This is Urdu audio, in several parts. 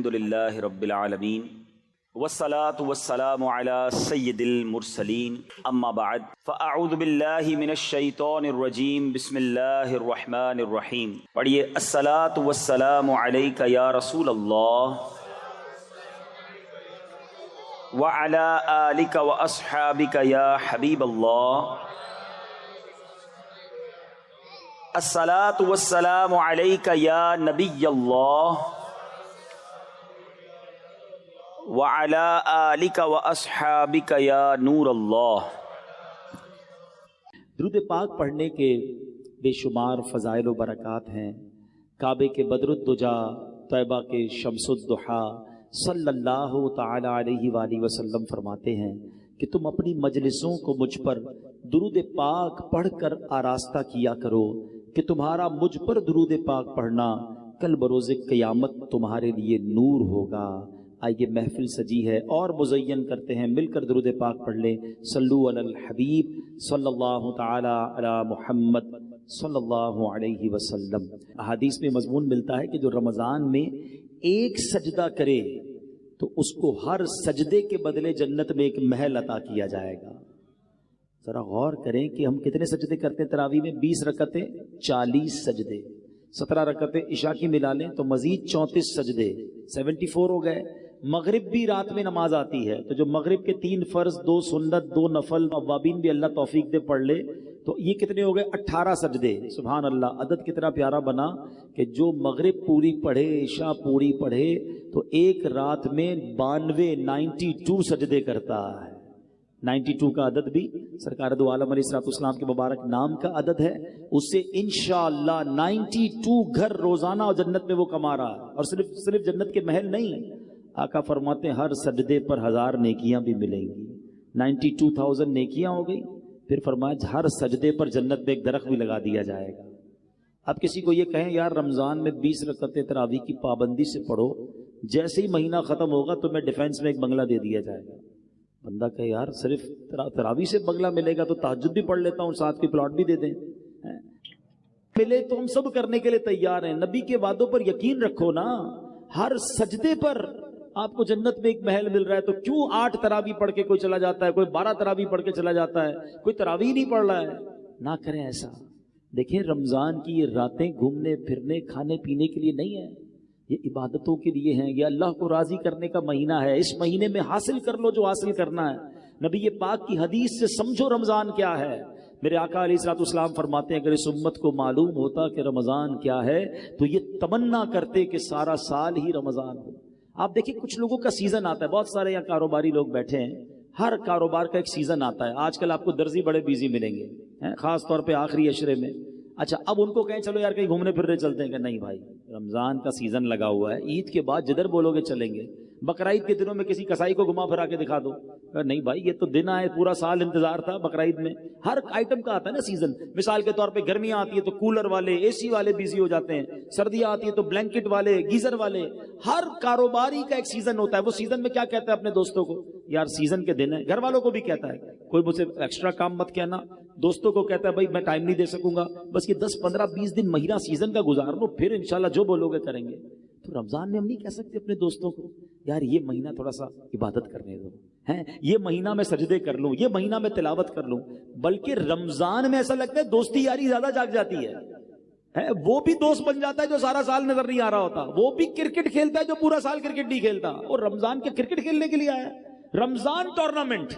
الحمدللہ رب العالمین والصلاة والسلام علی سید المرسلین اما بعد فاعوذ باللہ من الشیطان الرجیم بسم اللہ الرحمن الرحیم. پڑھیے الصلاة والسلام علیک یا رسول اللہ وعلی آلک واصحابک یا حبیب اللہ. الصلاة والسلام علیک یا نبی اللہ وعلی آلک واصحابک یا نور اللہ. درود پاک پڑھنے کے بے شمار فضائل و برکات ہیں. کعبے کے بدر الدجا، طیبہ کے شمس الضحیٰ صلی اللہ تعالی علیہ وآلہ وسلم فرماتے ہیں کہ تم اپنی مجلسوں کو مجھ پر درود پاک پڑھ کر آراستہ کیا کرو کہ تمہارا مجھ پر درود پاک پڑھنا کل بروز قیامت تمہارے لیے نور ہوگا. آئیے محفل سجی ہے اور مزین کرتے ہیں، مل کر درود پاک پڑھ لیں. صلو علی الحبیب صلی اللہ تعالی علی محمد صلی اللہ علیہ وسلم. احادیث میں مضمون ملتا ہے کہ جو رمضان میں ایک سجدہ کرے تو اس کو ہر سجدے کے بدلے جنت میں ایک محل عطا کیا جائے گا. ذرا غور کریں کہ ہم کتنے سجدے کرتے ہیں تراویح میں؟ 20 رکعتیں 40 سجدے، 17 رکعتیں عشاء کی ملا لیں تو مزید 34 سجدے، 74 ہو گئے. مغرب بھی رات میں نماز آتی ہے تو جو مغرب کے 3 فرض، 2 سنت، 2 نفل، اوابین بھی اللہ توفیق دے پڑھ لے تو یہ کتنے ہو گئے؟ 18 سجدے. سبحان اللہ، عدد کتنا پیارا بنا کہ جو مغرب پوری پڑھے، عشاء پوری پڑھے تو ایک رات میں 92 سجدے کرتا ہے. 92 کا عدد بھی سرکار دو عالم علیہ السلام کے مبارک نام کا عدد ہے. اس سے انشاءاللہ 92 گھر روزانہ جنت میں وہ کما رہا ہے. اور صرف جنت کے محل نہیں، آقا فرماتے ہیں ہر سجدے پر 1000 نیکیاں بھی ملیں گی. 92,000 نیکیاں ہو گئی. پھر فرمایا ہر سجدے پر جنت میں ایک درخت بھی لگا دیا جائے گا. اب کسی کو یہ کہیں یار رمضان میں 20 رکعتیں تراویح کی پابندی سے پڑھو، جیسے ہی مہینہ ختم ہوگا تو میں ڈیفینس میں ایک بنگلہ دے دیا جائے گا. بندہ کہے یار صرف تراویح سے بنگلہ ملے گا تو تہجد بھی پڑھ لیتا ہوں، ساتھ کی پلاٹ بھی دے دیں. ملے تو ہم سب کرنے کے لیے تیار ہیں. نبی کے وعدوں پر یقین رکھو نا. ہر سجدے پر آپ کو جنت میں ایک محل مل رہا ہے تو کیوں 8 تراویح پڑھ کے کوئی چلا جاتا ہے، کوئی 12 تراویح پڑھ کے چلا جاتا ہے، کوئی تراویح نہیں پڑھ رہا ہے. نہ کریں ایسا. دیکھیں رمضان کی یہ راتیں گھومنے پھرنے کھانے پینے کے لیے نہیں ہے، یہ عبادتوں کے لیے ہیں. یہ اللہ کو راضی کرنے کا مہینہ ہے. اس مہینے میں حاصل کر لو جو حاصل کرنا ہے. نبی پاک کی حدیث سے سمجھو رمضان کیا ہے. میرے آقا علیہ السلام فرماتے ہیں اگر اس امت کو معلوم ہوتا کہ رمضان کیا ہے تو یہ تمنا کرتے کہ سارا سال ہی رمضان ہو. آپ دیکھیں کچھ لوگوں کا سیزن آتا ہے، بہت سارے یہاں کاروباری لوگ بیٹھے ہیں، ہر کاروبار کا ایک سیزن آتا ہے. آج کل آپ کو درزی بڑے بیزی ملیں گے، خاص طور پہ آخری عشرے میں. اچھا اب ان کو کہیں چلو یار کہیں گھومنے پھرنے چلتے ہیں، کہ نہیں بھائی رمضان کا سیزن لگا ہوا ہے، عید کے بعد جدھر بولو گے چلیں گے. بقرعید کے دنوں میں کسی کسائی کو گھما پھرا کے دکھا دو، نہیں بھائی یہ تو دن آئے، پورا سال انتظار تھا. بقرعید میں ہر آئٹم کا آتا ہے نا سیزن. مثال کے طور پہ گرمیاں آتی ہے تو کولر والے، اے سی والے بزی ہو جاتے ہیں. سردیاں آتی ہے تو بلینکٹ والے، گیزر والے. ہر کاروباری کا ایک سیزن ہوتا ہے. وہ سیزن میں کیا کہتا ہے اپنے دوستوں کو؟ یار سیزن کے دن ہے. گھر والوں کو بھی کہتا ہے کوئی مجھ سے ایکسٹرا کام مت کہنا. دوستوں کو کہتا ہے بھائی میں ٹائم نہیں دے سکوں گا، بس یہ 10 15 20 دن مہینہ سیزن کا گزار لو، پھر انشاءاللہ جو بولو گے کریں گے. تو رمضان میں ہم نہیں کہہ سکتے اپنے دوستوں کو یار یہ مہینہ تھوڑا سا عبادت کرنے دو، یہ مہینہ میں سجدے کر لوں، یہ مہینہ میں تلاوت کر لوں. بلکہ رمضان میں ایسا لگتا ہے دوستی یاری زیادہ جاگ جاتی ہے. وہ بھی دوست بن جاتا ہے جو سارا سال نظر نہیں آ رہا ہوتا. وہ بھی کرکٹ کھیلتا ہے جو پورا سال کرکٹ نہیں کھیلتا. اور رمضان کے کرکٹ کھیلنے کے لیے آیا ہے. رمضان ٹورنامنٹ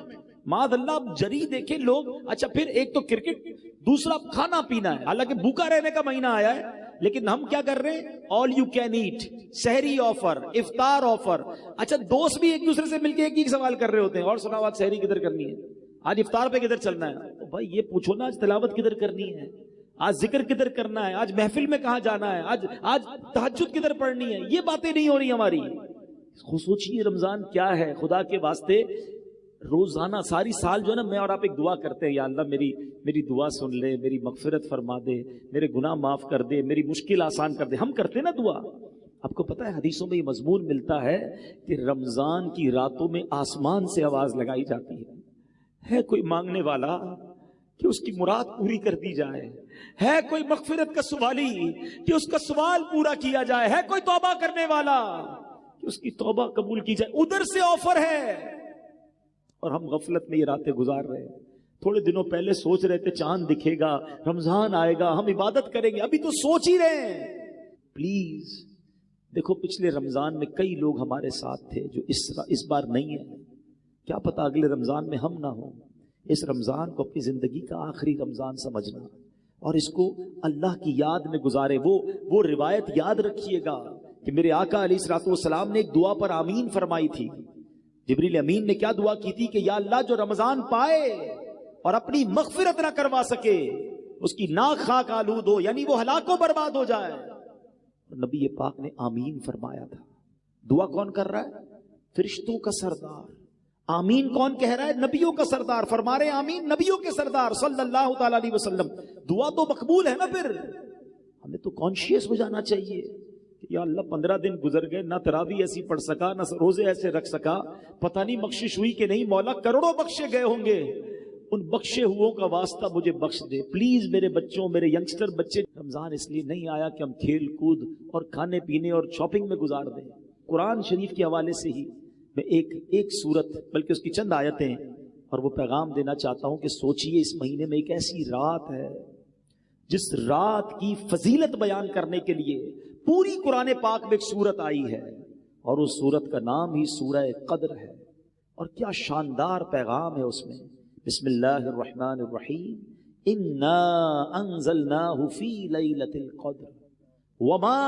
معاذ اللہ جری دیکھیں لوگ. اچھا پھر ایک تو کرکٹ، دوسرا کھانا پینا ہے. حالانکہ بھوکا رہنے کا مہینہ آیا ہے لیکن ہم کیا کر رہے ہیں؟ آل یو کین ایٹ، سحری آفر، افطار آفر. اچھا دوست بھی ایک دوسرے سے مل کے ایک ہی سوال کر رہے ہوتے ہیں، اور سناؤ آج سحری کدھر کرنی ہے، آج افطار پہ کدھر چلنا ہے. تو بھائی یہ پوچھو نا آج تلاوت کدھر کرنی ہے، آج ذکر کدھر کرنا ہے، آج محفل میں کہاں جانا ہے، آج تہجد کدھر پڑھنی ہے. یہ باتیں نہیں ہو رہی ہماری. سوچیے رمضان کیا ہے خدا کے واسطے. روزانہ ساری سال جو ہے نا میں اور آپ ایک دعا کرتے ہیں، یا اللہ میری دعا سن لے، میری مغفرت فرما دے، میرے گناہ معاف کر دے، میری مشکل آسان کر دے. ہم کرتے نا دعا. آپ کو پتہ ہے حدیثوں میں یہ مضمون ملتا ہے کہ رمضان کی راتوں میں آسمان سے آواز لگائی جاتی ہے کوئی مانگنے والا کہ اس کی مراد پوری کر دی جائے، ہے کوئی مغفرت کا سوالی کہ اس کا سوال پورا کیا جائے، ہے کوئی توبہ کرنے والا کہ اس کی توبہ قبول کی جائے، ادھر سے آفر ہے، اور ہم غفلت میں یہ راتیں گزار رہے ہیں۔ تھوڑے دنوں پہلے سوچ رہے تھے چاند دکھے گا، رمضان آئے گا، ہم عبادت کریں گے، ابھی تو سوچ ہی رہے ہیں۔ پلیز دیکھو، پچھلے رمضان میں کئی لوگ ہمارے ساتھ تھے جو اس بار نہیں ہیں، کیا پتا اگلے رمضان میں ہم نہ ہوں۔ اس رمضان کو اپنی زندگی کا آخری رمضان سمجھنا اور اس کو اللہ کی یاد میں گزارے۔ وہ روایت یاد رکھیے گا کہ میرے آقا علیہ الصلوۃ والسلام نے ایک دعا پر آمین فرمائی تھی۔ جبریل امین نے کیا دعا کی تھی کہ یا اللہ، جو رمضان پائے اور اپنی مغفرت نہ کروا سکے اس کی ناک خاک آلود ہو، یعنی وہ ہلاک و برباد ہو جائے۔ نبی پاک نے آمین فرمایا تھا۔ دعا کون کر رہا ہے؟ فرشتوں کا سردار۔ آمین کون کہہ رہا ہے؟ نبیوں کا سردار۔ فرما رہے آمین نبیوں کے سردار صلی اللہ تعالی علیہ وسلم۔ دعا تو مقبول ہے نا۔ پھر ہمیں تو کانشیس ہو جانا چاہیے کہ یا اللہ 15 دن گزر گئے، نہ تراویح ایسی پڑھ سکا، نہ روزے ایسے رکھ سکا، پتہ نہیں بخشش ہوئی کہ نہیں۔ مولا کروڑوں بخشے گئے ہوں گے، ان بخشے ہوں کا واسطہ مجھے بخش دے پلیز۔ میرے بچوں، میرے ینگسٹر بچے، رمضان اس لیے نہیں آیا کہ ہم کھیل کود اور کھانے پینے اور شاپنگ میں گزار دیں۔ قرآن شریف کے حوالے سے ہی میں ایک سورت بلکہ اس کی چند آیتیں اور وہ پیغام دینا چاہتا ہوں کہ سوچئے، اس مہینے میں ایک ایسی رات ہے جس رات کی فضیلت بیان کرنے کے لیے پوری قرآن پاک میں ایک سورت آئی ہے، اور اس سورت کا نام ہی سورہ قدر ہے، اور کیا شاندار پیغام ہے اس میں۔ بسم اللہ الرحمن الرحیم، انا انزلناہ فی لیلۃ القدر وما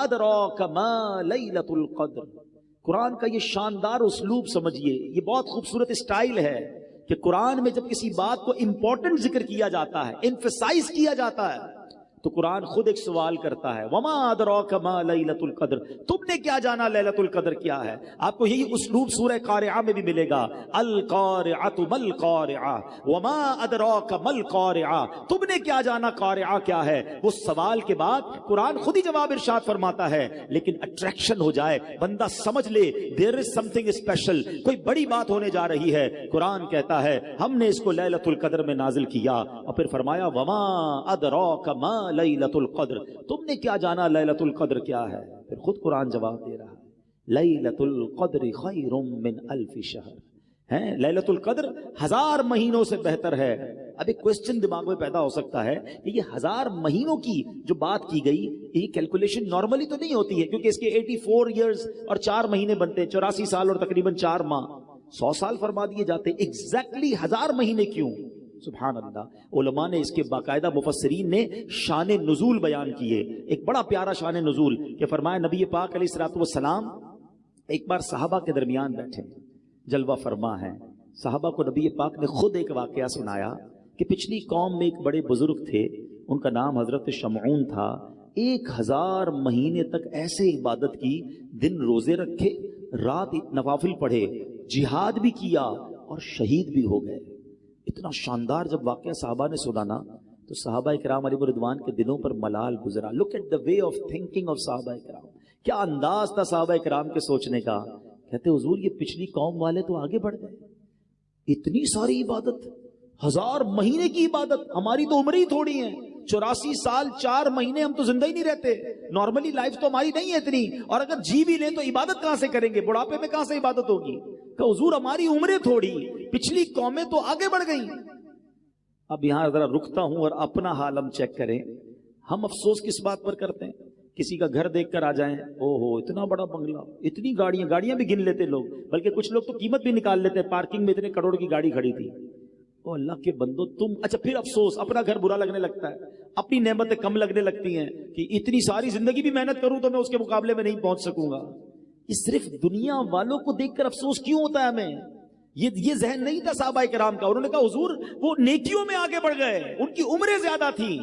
ادراک ما لیلۃ القدر۔ قرآن کا یہ شاندار اسلوب سمجھیے، یہ بہت خوبصورت اسٹائل ہے کہ قرآن میں جب کسی بات کو امپورٹنٹ ذکر کیا جاتا ہے، ایمفسائز کیا جاتا ہے، تو قرآن خود ایک سوال کرتا ہے، وما ادراک ما لیلۃ القدر، تم نے کیا جانا لیلۃ القدر کیا ہے؟ آپ کو یہی اسلوب سورہ قارعہ میں بھی ملے گا، القارعۃ ما القارعہ وما ادراک ما القارعہ، تم نے کیا جانا قارعہ کیا ہے؟ وہ سوال کے بعد قرآن خود ہی جواب ارشاد فرماتا ہے، لیکن اٹریکشن ہو جائے، بندہ سمجھ لے دیر از سم تھنگ اسپیشل، کوئی بڑی بات ہونے جا رہی ہے۔ قرآن کہتا ہے ہم نے اس کو لیلۃ القدر میں نازل کیا، اور پھر فرمایا وما ادراک ما لیلۃ القدر، تم نے کیا جانا لیلۃ القدر کیا ہے؟ پھر خود قرآن جواب دے رہا ہے، لیلۃ القدر خیر من الف شہر، ہے لیلۃ القدر 1000 مہینوں سے بہتر ہے۔ اب ایک کوسچن دماغ میں پیدا ہو سکتا ہے کہ یہ 1000 مہینوں کی جو بات کی گئی، یہ کیلکولیشن نارملی تو نہیں ہوتی ہے، کیونکہ اس کے 84 ایئرز اور 4 مہینے بنتے ہیں، 84 سال اور تقریباً 4 ماہ، 100 سال فرما دیے جاتے، ایگزیکٹلی 1000 مہینے کیوں؟ سبحان اللہ۔ علماء نے اس کے باقاعدہ مفسرین نے شان نزول بیان کیے، ایک بڑا پیارا شان نزول کہ فرمایا نبی پاک علیہ الصلوۃ والسلام ایک بار صحابہ کے درمیان بیٹھے، جلوہ فرما ہے، صحابہ کو نبی پاک نے خود ایک واقعہ سنایا کہ پچھلی قوم میں ایک بڑے بزرگ تھے، ان کا نام حضرت شمعون تھا، 1000 مہینے تک ایسے عبادت کی، دن روزے رکھے، رات نوافل پڑھے، جہاد بھی کیا اور شہید بھی ہو گئے۔ اتنا شاندار جب واقعہ صحابہ نے سنا نا، تو صحابہ کرام علیہ رضوان کے دلوں پر ملال گزرا۔ Look at the way of thinking of صحابہ کرام، کیا انداز تھا صحابہ کرام کے سوچنے کا۔ کہتے حضور یہ پچھلی قوم والے تو آگے بڑھ گئے، اتنی ساری عبادت، 1000 مہینے کی عبادت، ہماری تو عمر ہی تھوڑی ہے، 84 سال 4 مہینے ہم تو زندہ ہی نہیں رہتے، نارملی لائف تو ہماری نہیں ہے اتنی، اور اگر جی بھی لیں تو عبادت کہاں سے کریں گے؟ بڑھاپے میں کہاں سے عبادت ہوگی؟ کہ حضور ہماری عمریں تھوڑی، پچھلی قومیں تو آگے بڑھ گئیں۔ اب یہاں ذرا رکتا ہوں اور اپنا حال ہم چیک کریں، ہم افسوس کس بات پر کرتے ہیں؟ کسی کا گھر دیکھ کر آ جائیں، او ہو اتنا بڑا بنگلہ، اتنی گاڑیاں بھی گن لیتے لوگ، بلکہ کچھ لوگ تو قیمت بھی نکال لیتے، پارکنگ میں اتنے کروڑ کی گاڑی کھڑی تھی۔ او اللہ کے بندو تم، اچھا پھر افسوس، اپنا گھر برا لگنے لگتا ہے، اپنی نعمتیں کم لگنے لگتی ہیں کہ اتنی ساری زندگی بھی محنت کروں تو میں اس کے مقابلے میں نہیں پہنچ سکوں گا۔ یہ صرف دنیا والوں کو دیکھ کر افسوس کیوں ہوتا ہے ہمیں؟ یہ ذہن نہیں تھا صحابہ کرام کا۔ انہوں نے کہا حضور وہ نیکیوں میں آگے بڑھ گئے، ان کی عمریں زیادہ تھیں۔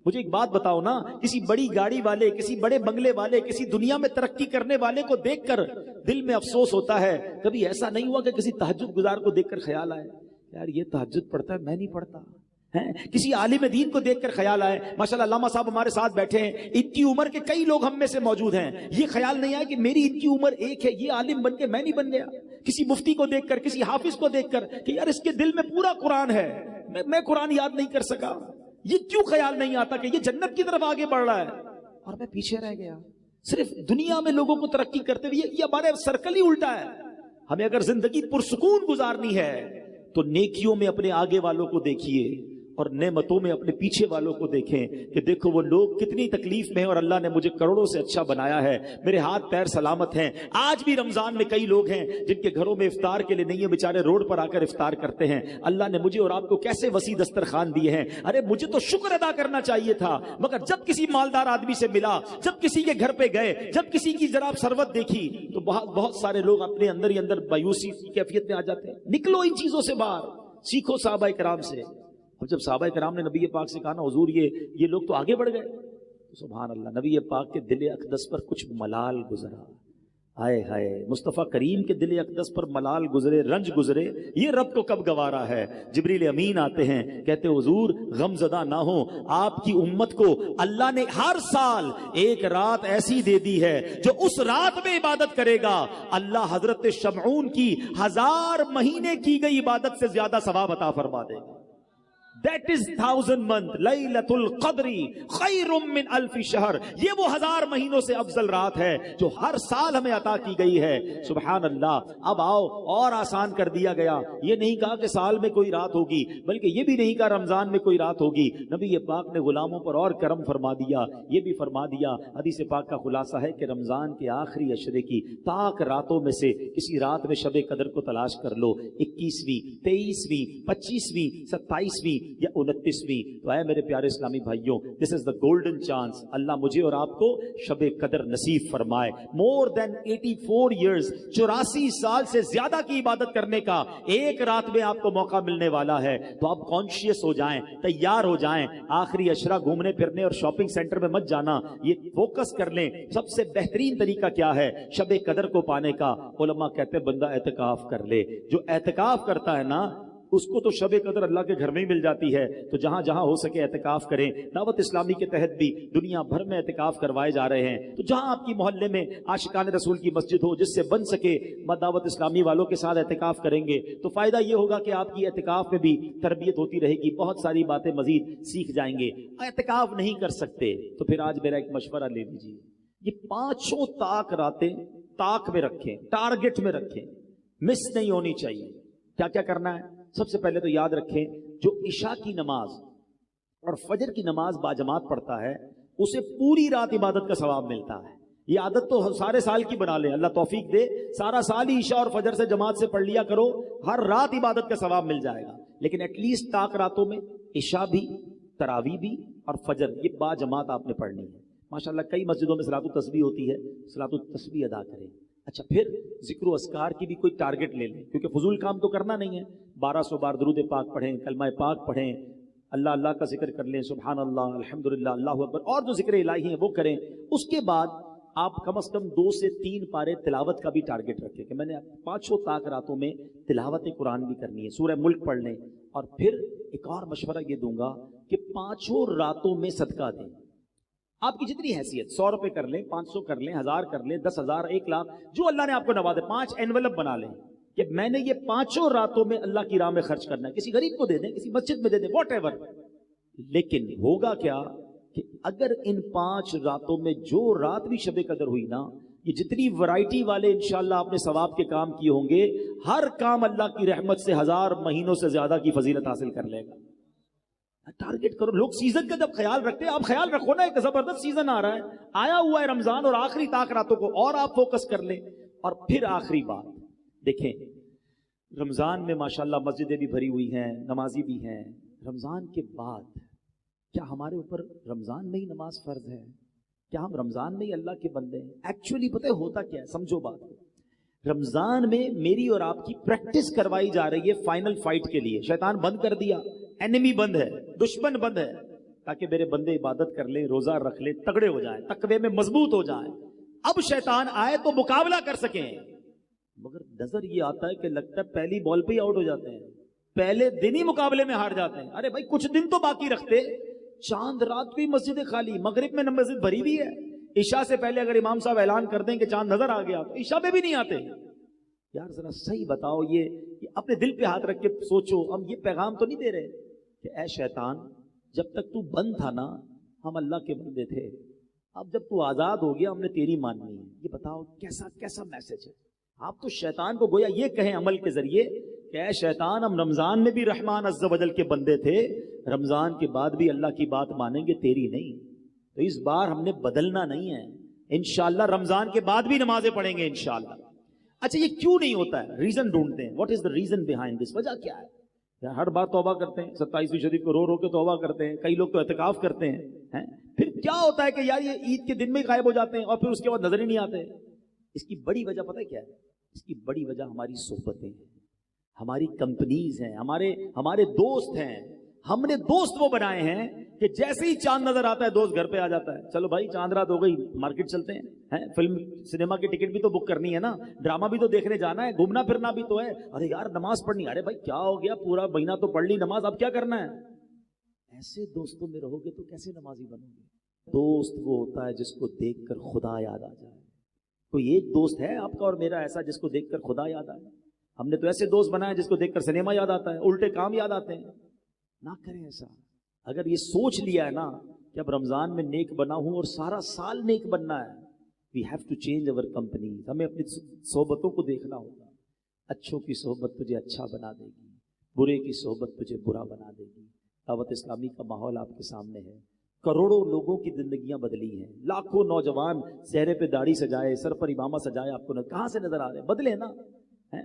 مجھے ایک بات بتاؤ نا، کسی بڑی گاڑی والے، کسی بڑے بنگلے والے، کسی دنیا میں ترقی کرنے والے کو دیکھ کر دل میں افسوس ہوتا ہے؟ کبھی ایسا نہیں ہوا کہ کسی تہجد گزار کو دیکھ کر خیال آئے یار یہ تہجد پڑھتا ہے میں نہیں پڑھتا؟ کسی عالم دین کو دیکھ کر خیال آئے، ماشاءاللہ علامہ صاحب ہمارے ساتھ بیٹھے ہیں، ان کی عمر کے کئی لوگ ہم میں سے موجود ہیں، یہ خیال نہیں آیا کہ میری ان کی عمر ایک ہے، یہ عالم بن کے میں نہیں بن گیا؟ کسی مفتی کو دیکھ کر، کسی حافظ کو دیکھ کر کہ یار اس کے دل میں پورا قرآن ہے، میں قرآن یاد نہیں کر سکا، یہ کیوں خیال نہیں آتا کہ یہ جنت کی طرف آگے بڑھ رہا ہے اور میں پیچھے رہ گیا؟ صرف دنیا میں لوگوں کو ترقی کرتے ہوئے، یہ ہمارے سرکل ہی الٹا ہے. ہمیں اگر زندگی پرسکون گزارنی ہے تو نیکیوں میں اپنے آگے والوں کو دیکھیے اور نعمتوں میں اپنے پیچھے والوں کو دیکھیں کہ دیکھو وہ لوگ کتنی تکلیف میں ہیں اور اللہ نے مجھے کروڑوں سے اچھا بنایا ہے، میرے ہاتھ پیر سلامت ہیں. آج بھی رمضان میں کئی لوگ ہیں جن کے گھروں میں افطار کے لیے نہیں ہے، بیچارے روڈ پر آ کر افطار کرتے ہیں. اللہ نے مجھے اور آپ کو کیسے وسیع دسترخوان دیے ہیں. ارے مجھے تو شکر ادا کرنا چاہیے تھا، مگر جب کسی مالدار آدمی سے ملا، جب کسی کے گھر پہ گئے، جب کسی کی ذرا سروت دیکھی تو بہت سارے لوگ اپنے اندر ہی اندر مایوسی کی کیفیت میں آ جاتے ہیں. نکلو ان چیزوں سے باہر، سیکھو صحابہ کرام سے. اب جب صحابہ کرام نے نبی پاک سے کہا نا حضور یہ لوگ تو آگے بڑھ گئے، سبحان اللہ، نبی پاک کے دل اقدس پر کچھ ملال گزرا. ہائے ہائے، مصطفیٰ کریم کے دل اقدس پر ملال گزرے، رنج گزرے. یہ رب کو کب گوارا ہے. جبریل امین آتے ہیں، کہتے حضور غم زدہ نہ ہو، آپ کی امت کو اللہ نے ہر سال ایک رات ایسی دے دی ہے جو اس رات میں عبادت کرے گا اللہ حضرت شمعون کی 1000 مہینے کی گئی عبادت سے زیادہ ثواب عطا فرما دے گا. That is 1000 month لیلۃ القدر خیر من 1000 شہر. یہ وہ 1000 مہینوں سے افضل رات ہے جو ہر سال ہمیں عطا کی گئی ہے. سبحان اللہ. اب آؤ اور آسان کر دیا گیا. یہ نہیں کہا کہ سال میں کوئی رات ہوگی، بلکہ یہ بھی نہیں کہا رمضان میں کوئی رات ہوگی. نبی پاک نے غلاموں پر اور کرم فرما دیا. یہ بھی فرما دیا، حدیث پاک کا خلاصہ ہے کہ رمضان کے آخری عشرے کی طاق راتوں میں سے کسی رات میں شب قدر کو تلاش کر لو. 21ویں، 23ویں، 25ویں، 27ویں یا 29ویں. تو اے میرے پیارے اسلامی بھائیوں، دس از دا گولڈن چانس. اللہ مجھے اور آپ کو شب قدر نصیب فرمائے. مور دین 84 ایئرز، 84 سال سے زیادہ کی عبادت کرنے کا ایک رات میں آپ کو موقع ملنے والا ہے. تو آپ کانشیس ہو جائیں، تیار ہو جائیں. آخری عشرہ گھومنے پھرنے اور شاپنگ سینٹر میں مت جانا. یہ فوکس کر لیں سب سے بہترین طریقہ کیا ہے شب قدر کو پانے کا. علماء کہتے ہیں بندہ اعتکاف کر لے. جو اعتکاف کرتا ہے نا اس کو تو شب قدر اللہ کے گھر میں ہی مل جاتی ہے. تو جہاں جہاں ہو سکے اعتکاف کریں. دعوت اسلامی کے تحت بھی دنیا بھر میں اعتکاف کروائے جا رہے ہیں. تو جہاں آپ کی محلے میں عاشقان رسول کی مسجد ہو، جس سے بن سکے دعوت اسلامی والوں کے ساتھ اعتکاف کریں گے تو فائدہ یہ ہوگا کہ آپ کی اعتکاف میں بھی تربیت ہوتی رہے گی، بہت ساری باتیں مزید سیکھ جائیں گے. اعتکاف نہیں کر سکتے تو پھر آج میرا ایک مشورہ لے لیجیے. یہ 5 طاق راتیں طاق میں رکھیں، ٹارگٹ میں رکھیں، مس نہیں ہونی چاہیے. کیا کیا کرنا ہے؟ سب سے پہلے تو یاد رکھیں جو عشاء کی نماز اور فجر کی نماز باجماعت پڑھتا ہے اسے پوری رات عبادت کا ثواب ملتا ہے. یہ عادت تو سارے سال کی بنا لیں، اللہ توفیق دے. سارا سال ہی عشاء اور فجر سے جماعت سے پڑھ لیا کرو، ہر رات عبادت کا ثواب مل جائے گا. لیکن ایٹ لیسٹ طاق راتوں میں عشاء بھی، تراویح بھی اور فجر یہ باجماعت آپ نے پڑھنی ہے. ماشاءاللہ کئی مسجدوں میں صلاۃ التسبیح ہوتی ہے، صلاۃ التسبیح ادا کریں. اچھا پھر ذکر و اذکار کی بھی کوئی ٹارگٹ لے لیں، کیونکہ فضول کام تو کرنا نہیں ہے. 1200 بار درود پاک پڑھیں، کلمہ پاک پڑھیں، اللہ اللہ کا ذکر کر لیں، سبحان اللہ، الحمدللہ، اللہ اکبر، اور جو ذکر الہی ہیں وہ کریں. اس کے بعد آپ کم از کم 2 سے 3 پارے تلاوت کا بھی ٹارگٹ رکھیں کہ میں نے 5 طاق راتوں میں تلاوت قرآن بھی کرنی ہے. سورہ ملک پڑھ لیں. اور پھر ایک اور مشورہ یہ دوں گا کہ 5 راتوں میں صدقہ دیں. آپ کی جتنی حیثیت، 100 روپے کر لیں، 500 کر لیں، 1000 کر لیں، 10,000، 1 لاکھ، جو اللہ نے آپ کو نوازے. 5 انویلپ بنا لیں کہ میں نے یہ 5 راتوں میں اللہ کی راہ میں خرچ کرنا ہے. کسی غریب کو دے دیں، کسی مسجد میں دے دیں، واٹ ایور. لیکن ہوگا کیا کہ اگر ان 5 راتوں میں جو رات بھی شب قدر ہوئی نا، یہ جتنی ورائٹی والے انشاءاللہ آپ نے ثواب کے کام کیے ہوں گے، ہر کام اللہ کی رحمت سے 1000 مہینوں سے زیادہ کی فضیلت حاصل کر لے گا. ٹارگٹ کرو. لوگ سیزن کا جب خیال رکھتے ہیں، آپ خیال رکھو نا، ایک زبردست سیزن آ رہا ہے، آیا ہوا ہے رمضان، اور آخری طاق راتوں کو اور آپ فوکس کر لیں. اور پھر آخری بات دیکھیں، رمضان میں ماشاءاللہ مسجدیں بھی بھری ہوئی ہیں، نمازی بھی ہیں. رمضان کے بعد کیا ہمارے اوپر رمضان میں ہی نماز فرض ہے؟ کیا ہم رمضان میں ہی اللہ کے بندے ہیں؟ ایکچولی پتہ ہے ہوتا کیا ہے؟ سمجھو بات. رمضان میں میری اور آپ کی پریکٹس کروائی جا رہی ہے فائنل فائٹ کے لیے. شیطان بند کر دیا، اینیمی بند ہے، دشمن بند ہے، تاکہ میرے بندے عبادت کر لیں، روزہ رکھ لیں، تگڑے ہو جائیں، تقوی میں مضبوط ہو جائیں. اب شیطان آئے تو مقابلہ کر سکیں. مگر نظر یہ آتا ہے کہ لگتا ہے پہلی بال پہ ہی آؤٹ ہو جاتے ہیں، پہلے دن ہی مقابلے میں ہار جاتے ہیں. ارے بھائی کچھ دن تو باقی رکھتے. چاند رات بھی مسجد خالی، مغرب میں مسجد بھری بھی ہے. عشاء سے پہلے اگر امام صاحب اعلان کر دیں کہ چاند نظر آ گیا تو عشاء میں بھی نہیں آتے. یار ذرا صحیح بتاؤ، یہ اپنے دل پہ ہاتھ رکھ کے سوچو. ہم یہ پیغام تو نہیں دے رہے کہ اے شیطان، جب تک تو بند تھا نا ہم اللہ کے بندے تھے، اب جب تو آزاد ہو گیا ہم نے تیری ماننی ہے. یہ بتاؤ کیسا کیسا میسج ہے. آپ تو شیطان کو گویا یہ کہیں عمل کے ذریعے کہ اے شیطان، ہم رمضان میں بھی رحمان عز و جل کے بندے تھے، رمضان کے بعد بھی اللہ کی بات مانیں گے، تیری نہیں. تو اس بار ہم نے بدلنا نہیں ہے، انشاءاللہ رمضان کے بعد بھی نمازیں پڑھیں گے انشاءاللہ. اچھا یہ کیوں نہیں ہوتا ہے؟ ریزن ڈھونڈتے ہیں. What is the reason behind this? وجہ کیا ہے؟ ہر بار توبہ کرتے ہیں، 27ویں شریف کو رو رو کے توبہ کرتے ہیں، کئی لوگ تو اعتکاف کرتے ہیں. پھر کیا ہوتا ہے کہ یار یہ عید کے دن میں غائب ہو جاتے ہیں اور پھر اس کے بعد نظر ہی نہیں آتے؟ اس کی بڑی وجہ پتہ ہے کیا ہے؟ اس کی بڑی وجہ ہماری صحبتیں ہیں، ہماری کمپنیز ہیں، ہمارے دوست ہیں. ہم نے دوست وہ بنائے ہیں کہ جیسے ہی چاند نظر آتا ہے دوست گھر پہ آ جاتا ہے. چلو بھائی چاند رات ہو گئی، مارکیٹ چلتے ہیں، فلم سنیما کی ٹکٹ بھی تو بک کرنی ہے نا، ڈرامہ بھی تو دیکھنے جانا ہے، گھومنا پھرنا بھی تو ہے. ارے یار نماز پڑھنی. ارے بھائی کیا ہو گیا، پورا مہینہ تو پڑھ لی نماز، اب کیا کرنا ہے؟ ایسے دوستوں میں رہو گے تو کیسے نمازی بنو گے؟ دوست وہ ہوتا ہے جس کو دیکھ کر خدا یاد آ جائے. کوئی ایک دوست ہے آپ کا اور میرا ایسا جس کو دیکھ کر خدا یاد آئے؟ ہم نے تو ایسے دوست بنائے جس کو دیکھ کر سنیما یاد آتا ہے، الٹے کام یاد آتے ہیں. نہ کریں ایسا. اگر یہ سوچ لیا ہے نا کہ اب رمضان میں نیک بنا ہوں اور سارا سال نیک بننا ہے، we have to change over company. ہمیں اپنی صحبتوں کو دیکھنا ہوگا. اچھوں کی صحبت تجھے اچھا بنا دے گی، برے کی صحبت تجھے برا بنا دے گی. دعوت اسلامی کا ماحول آپ کے سامنے ہے. کروڑوں لوگوں کی زندگیاں بدلی ہیں. لاکھوں نوجوان چہرے پہ داڑھی سجائے، سر پر امامہ سجائے، آپ کو کہاں سے نظر آ رہے ہیں؟ بدلے نا.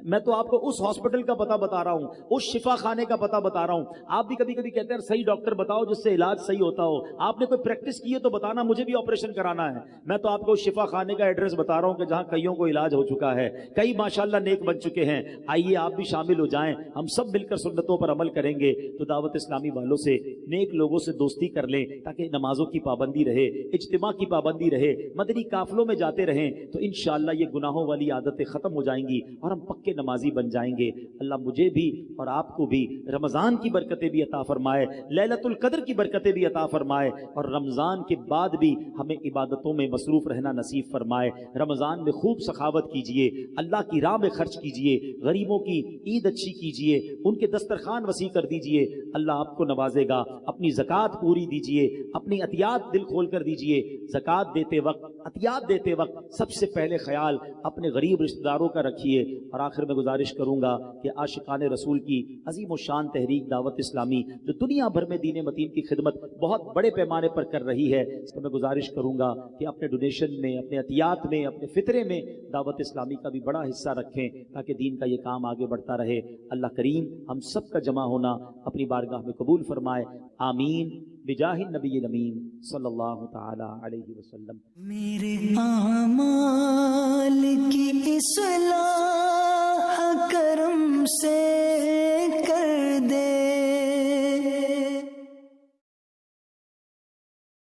میں تو آپ کو اس ہاسپٹل کا پتہ بتا رہا ہوں، اس شفا خانے کا پتہ بتا رہا ہوں. آپ بھی کبھی کبھی کہتے ہیں صحیح ڈاکٹر بتاؤ جس سے علاج صحیح ہوتا ہو. آپ نے کوئی پریکٹس کی ہے تو بتانا، مجھے بھی آپریشن کرانا ہے. میں تو آپ کو اس شفا خانے کا ایڈریس بتا رہا ہوں کہ جہاں کئیوں کو علاج ہو چکا ہے، کئی ماشاءاللہ نیک بن چکے ہیں. آئیے آپ بھی شامل ہو جائیں، ہم سب مل کر سنتوں پر عمل کریں گے. تو دعوت اسلامی والوں سے، نیک لوگوں سے دوستی کر لیں تاکہ نمازوں کی پابندی رہے، اجتماع کی پابندی رہے، مدنی قافلوں میں جاتے رہیں تو انشاءاللہ یہ گناہوں والی عادتیں ختم ہو جائیں گی اور ہم پکے نمازی بن جائیں گے. اللہ مجھے بھی اور آپ کو بھی رمضان کی برکتیں بھی عطا فرمائے، لیلۃ القدر کی برکتیں بھی عطا فرمائے، اور رمضان کے بعد بھی ہمیں عبادتوں میں مصروف رہنا نصیب فرمائے. رمضان میں خوب سخاوت کیجئے، اللہ کی راہ میں خرچ کیجئے، غریبوں کی عید اچھی کیجئے، ان کے دسترخوان وسیع کر دیجئے. اللہ آپ کو نوازے گا. اپنی زکوٰۃ پوری دیجئے، اپنی عطیات دل کھول کر دیجئے. زکوٰۃ دیتے وقت، عطیات دیتے وقت سب سے پہلے خیال اپنے غریب رشتہ داروں کا رکھیے. اور آخر میں گزارش کروں گا کہ عاشقان رسول کی عظیم و شان تحریک دعوت اسلامی جو دنیا بھر میں دین متین کی خدمت بہت بڑے پیمانے پر کر رہی ہے، اس کو میں گزارش کروں گا کہ اپنے ڈونیشن میں، اپنے عطیات میں، اپنے فطرے میں دعوت اسلامی کا بھی بڑا حصہ رکھیں تاکہ دین کا یہ کام آگے بڑھتا رہے. اللہ کریم ہم سب کا جمع ہونا اپنی بارگاہ میں قبول فرمائے. آمین بجاہ النبی الامین صلی اللہ تعالی علیہ وسلم. میرے آمال